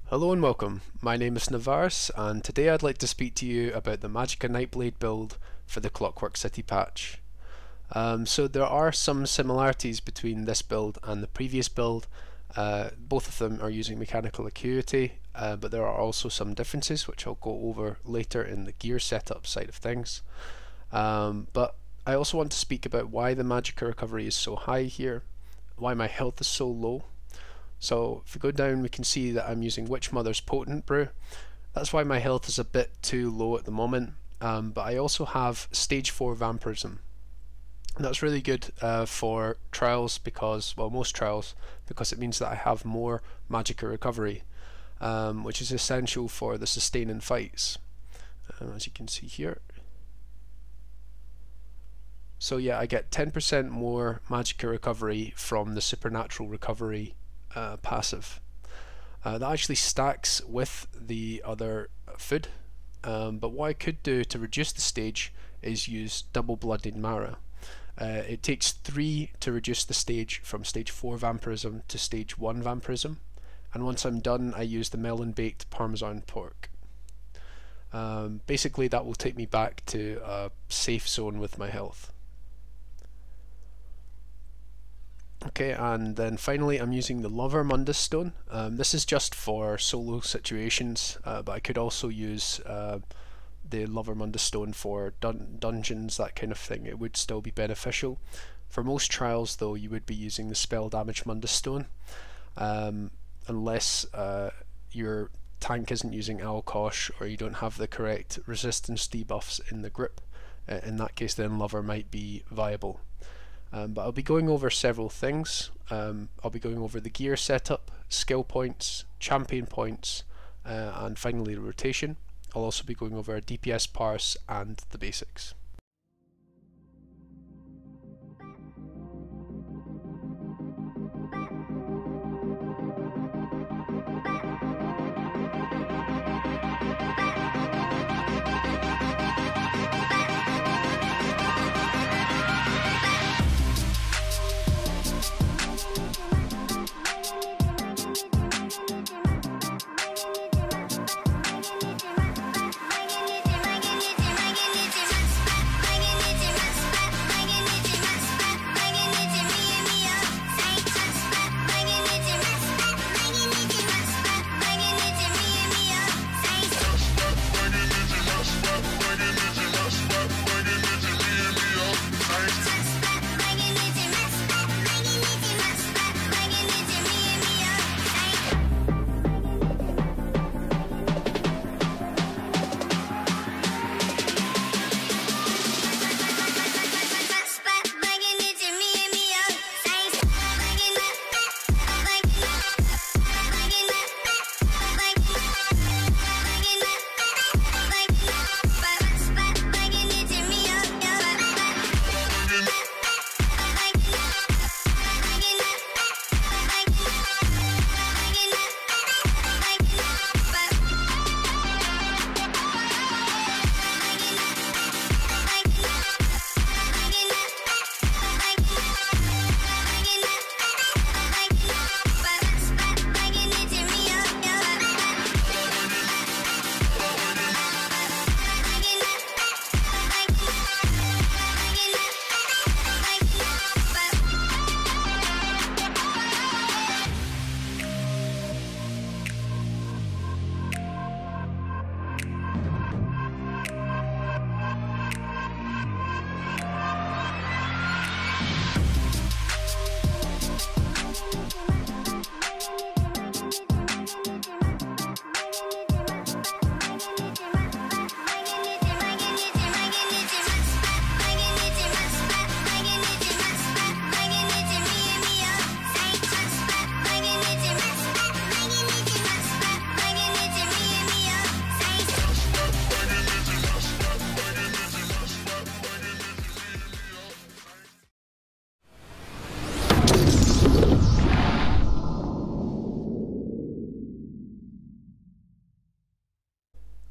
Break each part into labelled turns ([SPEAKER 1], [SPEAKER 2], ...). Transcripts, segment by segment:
[SPEAKER 1] Hello and welcome, my name is NOVARIS and today I'd like to speak to you about the Magicka Nightblade build for the Clockwork City patch. So there are some similarities between this build and the previous build. Both of them are using Mechanical Acuity, but there are also some differences which I'll go over later in the gear setup side of things. But I also want to speak about why the Magicka recovery is so high here, why my health is so low. So if we go down, we can see that I'm using Witchmother's Potent Brew. That's why my health is a bit too low at the moment, but I also have stage 4 vampirism. And that's really good for trials because, well, most trials, because it means that I have more Magicka recovery, which is essential for the sustain in fights, as you can see here. So yeah, I get 10% more Magicka recovery from the supernatural recovery passive. That actually stacks with the other food, but what I could do to reduce the stage is use double blooded Mara. It takes 3 to reduce the stage from stage 4 vampirism to stage 1 vampirism, and once I'm done I use the melon baked parmesan pork. Basically that will take me back to a safe zone with my health. Okay, and then finally I'm using the Lover Mundus stone. This is just for solo situations, but I could also use the Lover Mundus stone for dungeons, that kind of thing. It would still be beneficial. For most trials though, you would be using the spell damage Mundus stone, unless your tank isn't using Alkosh or you don't have the correct resistance debuffs in the grip. In that case then Lover might be viable. But I'll be going over several things. I'll be going over the gear setup, skill points, champion points, and finally the rotation. I'll also be going over a DPS parse and the basics.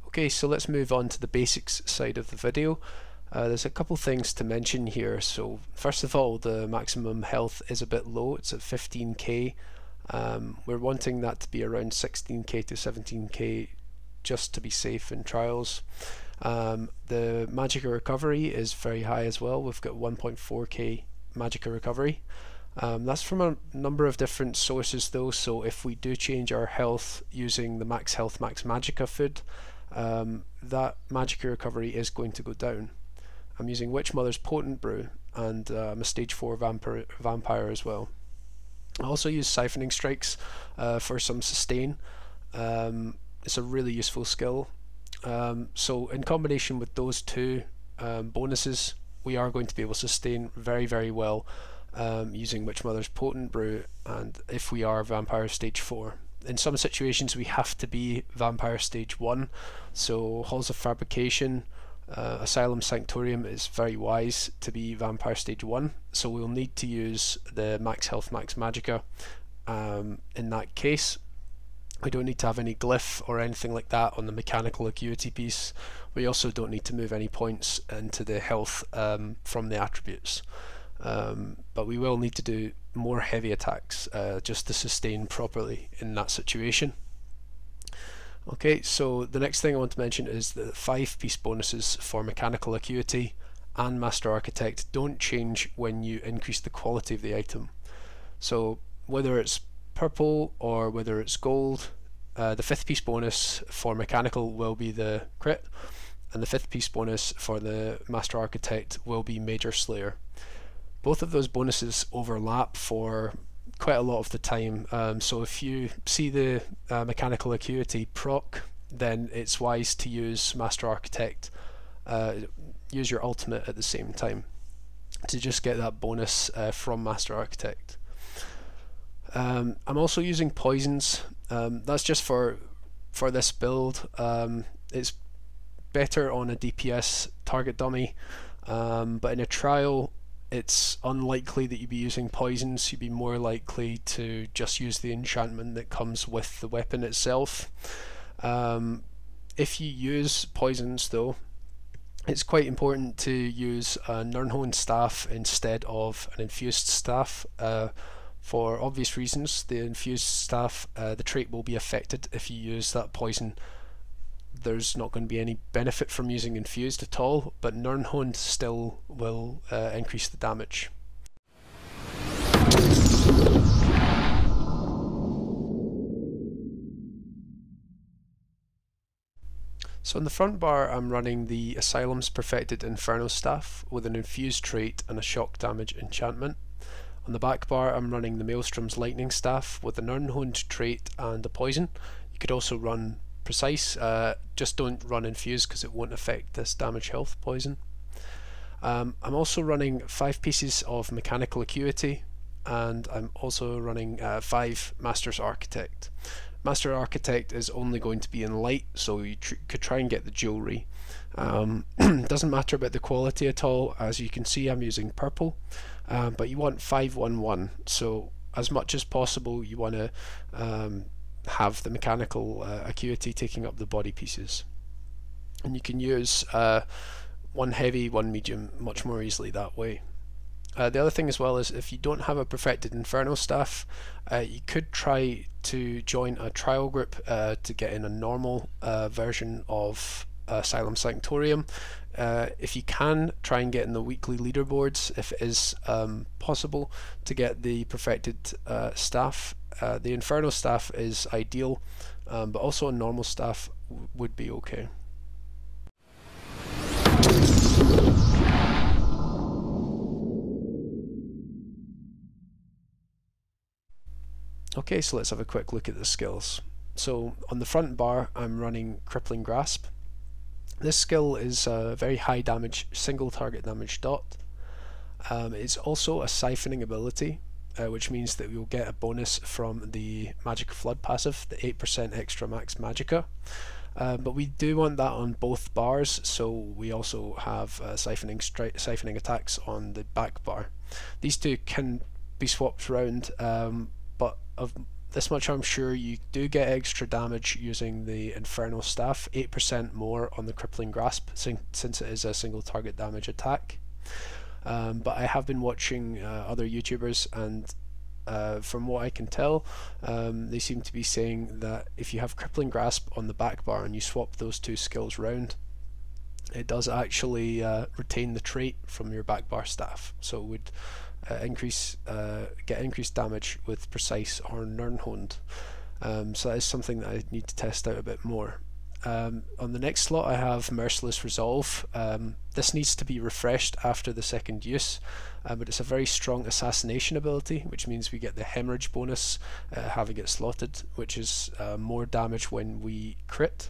[SPEAKER 1] Okay, so let's move on to the basics side of the video. There's a couple things to mention here. So first of all, the maximum health is a bit low. It's at 15k, We're wanting that to be around 16k to 17k just to be safe in trials. The Magicka recovery is very high as well. We've got 1.4k Magicka recovery. That's from a number of different sources though, so if we do change our health using the max health max Magicka food, that Magicka recovery is going to go down. I'm using Witch Mother's Potent Brew, and I'm a stage 4 vampire as well. I also use Siphoning Strikes for some sustain. It's a really useful skill. So in combination with those two bonuses, we are going to be able to sustain very, very well using Witch Mother's Potent Brew, and if we are Vampire Stage 4. In some situations we have to be Vampire Stage 1, so Halls of Fabrication, Asylum Sanctorium is very wise to be Vampire Stage 1, so we'll need to use the max health max Magicka in that case. We don't need to have any glyph or anything like that on the Mechanical Acuity piece. We also don't need to move any points into the health from the attributes. But we will need to do more heavy attacks just to sustain properly in that situation. Okay, so the next thing I want to mention is the 5-piece bonuses for Mechanical Acuity and Master Architect don't change when you increase the quality of the item. So whether it's purple or whether it's gold, the 5th piece bonus for Mechanical will be the crit, and the 5th piece bonus for the Master Architect will be Major Slayer. Both of those bonuses overlap for quite a lot of the time, so if you see the Mechanical Acuity proc, then it's wise to use Master Architect, use your ultimate at the same time to just get that bonus from Master Architect. I'm also using poisons. That's just for this build. It's better on a DPS target dummy, but in a trial it's unlikely that you'd be using poisons. You'd be more likely to just use the enchantment that comes with the weapon itself. If you use poisons though, it's quite important to use a Nirnhone staff instead of an infused staff. For obvious reasons, the infused staff, the trait will be affected if you use that poison. There's not going to be any benefit from using infused at all, but Nirnhone still will increase the damage. So in the front bar I'm running the Asylum's Perfected Inferno staff with an infused trait and a shock damage enchantment. On the back bar I'm running the Maelstrom's Lightning Staff with a Nirnhone trait and a poison. You could also run Precise, just don't run Infused because it won't affect this damage health poison. I'm also running 5 pieces of Mechanical Acuity, and I'm also running 5 Master's Architect. Master Architect is only going to be in light, so you could try and get the jewellery. Doesn't matter about the quality at all. As you can see, I'm using purple, but you want 511, so as much as possible you want to have the Mechanical Acuity taking up the body pieces, and you can use one heavy, one medium much more easily that way. The other thing as well is if you don't have a Perfected Inferno staff, you could try to join a trial group to get in a normal version of Asylum Sanctorium. If you can, try and get in the weekly leaderboards if it is possible to get the Perfected staff. The Inferno staff is ideal, but also a normal staff would be okay. Okay, so let's have a quick look at the skills. So on the front bar I'm running Crippling Grasp. This skill is a very high damage, single target damage dot. It's also a siphoning ability, which means that we'll get a bonus from the Magicka Flood passive, the 8% extra max Magicka. But we do want that on both bars, so we also have siphoning attacks on the back bar. These two can be swapped around, but of this much I'm sure you do get extra damage using the Inferno staff, 8% more on the Crippling Grasp since it is a single target damage attack. But I have been watching other YouTubers, and from what I can tell, they seem to be saying that if you have Crippling Grasp on the back bar and you swap those two skills round, it does actually retain the trait from your back bar staff, so it would get increased damage with Precise or Nirnhoned. So that is something that I need to test out a bit more. On the next slot I have Merciless Resolve. This needs to be refreshed after the second use, but it's a very strong assassination ability, which means we get the hemorrhage bonus having it slotted, which is more damage when we crit.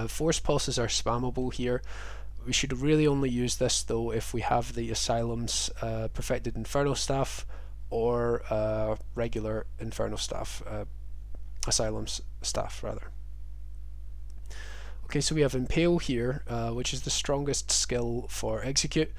[SPEAKER 1] Force Pulses are spammable here. We should really only use this though if we have the Asylum's Perfected Inferno Staff or regular Inferno Staff, Asylum's Staff rather. Okay, so we have Impale here, which is the strongest skill for Execute.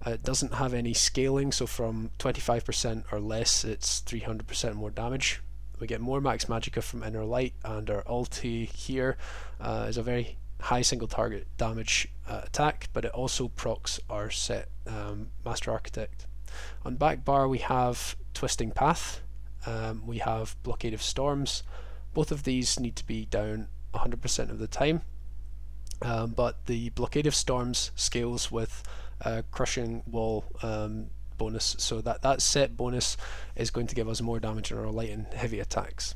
[SPEAKER 1] It doesn't have any scaling, so from 25% or less it's 300% more damage. We get more max magicka from Inner Light, and our ulti here is a very high single target damage attack, but it also procs our set Master Architect. On back bar we have Twisting Path, we have Blockade of Storms. Both of these need to be down 100% of the time, but the Blockade of Storms scales with Crushing Wall bonus, so that set bonus is going to give us more damage on our light and heavy attacks.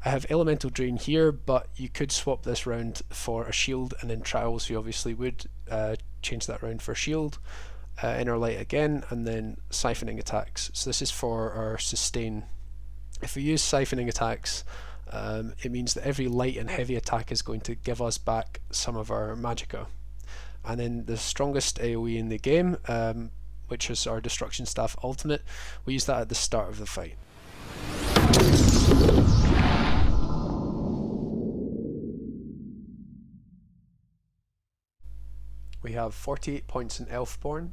[SPEAKER 1] I have Elemental Drain here, but you could swap this round for a shield, and in trials you obviously would change that round for shield. Inner Light again, and then Siphoning Attacks. So this is for our sustain. If we use Siphoning Attacks, it means that every light and heavy attack is going to give us back some of our magicka. And then the strongest AoE in the game, which is our Destruction Staff ultimate, we use that at the start of the fight. We have 48 points in Elfborn,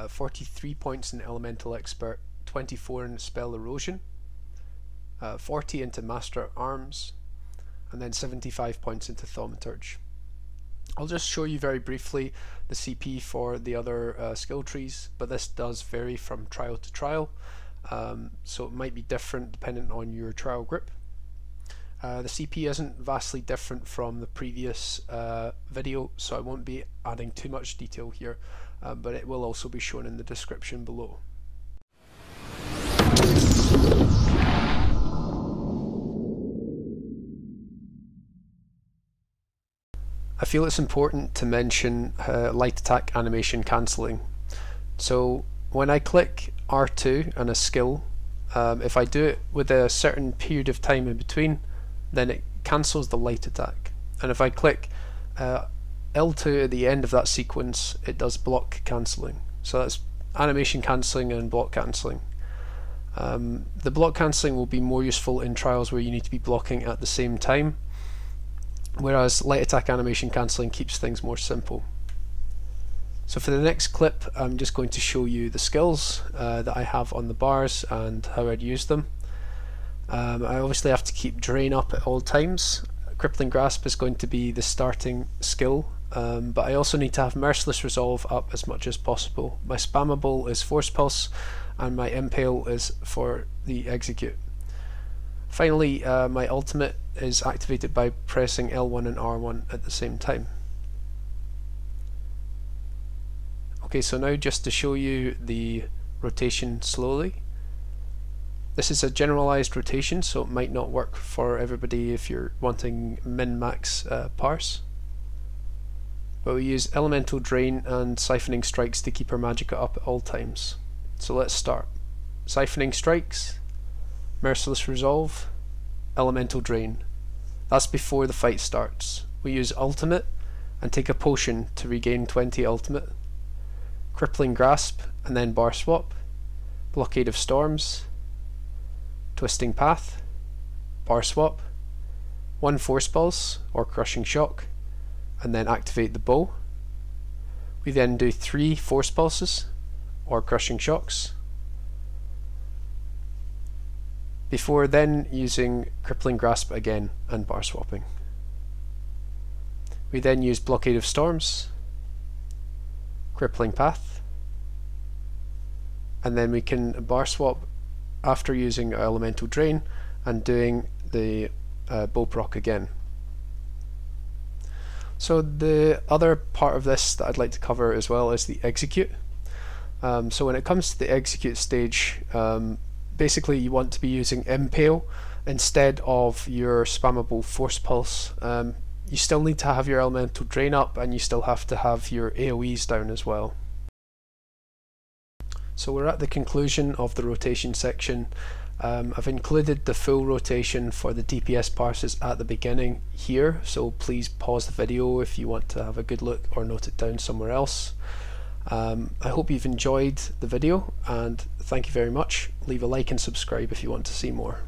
[SPEAKER 1] 43 points in Elemental Expert, 24 in Spell Erosion, 40 into Master at Arms, and then 75 points into Thaumaturge. I'll just show you very briefly the CP for the other skill trees, but this does vary from trial to trial, so it might be different depending on your trial group. The CP isn't vastly different from the previous video, so I won't be adding too much detail here, but it will also be shown in the description below. I feel it's important to mention light attack animation cancelling. So when I click R2 on a skill, if I do it with a certain period of time in between, then it cancels the light attack. And if I click L2 at the end of that sequence, it does block cancelling. So that's animation cancelling and block cancelling. The block cancelling will be more useful in trials where you need to be blocking at the same time, whereas light attack animation cancelling keeps things more simple. So for the next clip I'm just going to show you the skills that I have on the bars and how I'd use them. I obviously have to keep Drain up at all times. Crippling Grasp is going to be the starting skill, but I also need to have Merciless Resolve up as much as possible. My spammable is Force Pulse, and my Impale is for the Execute. Finally, my ultimate is activated by pressing L1 and R1 at the same time. Okay, so now just to show you the rotation slowly. This is a generalized rotation, so it might not work for everybody if you're wanting min-max parse. But we use Elemental Drain and Siphoning Strikes to keep our magicka up at all times. So let's start. Siphoning Strikes, Merciless Resolve, Elemental Drain. That's before the fight starts. We use Ultimate and take a potion to regain 20 Ultimate. Crippling Grasp and then Bar Swap, Blockade of Storms, Twisting Path, Bar Swap, 1 Force Pulse or Crushing Shock, and then activate the bow. We then do 3 Force Pulses or Crushing Shocks, before then using Crippling Grasp again and bar swapping. We then use Blockade of Storms, Crippling Path, and then we can bar swap after using Elemental Drain and doing the bow proc again. So the other part of this that I'd like to cover as well is the execute. So when it comes to the execute stage, basically you want to be using Impale instead of your spammable Force Pulse. You still need to have your Elemental Drain up, and you still have to have your AoEs down as well. So we're at the conclusion of the rotation section. I've included the full rotation for the DPS Parses at the beginning here, so please pause the video if you want to have a good look or note it down somewhere else. I hope you've enjoyed the video, and thank you very much. Leave a like and subscribe if you want to see more.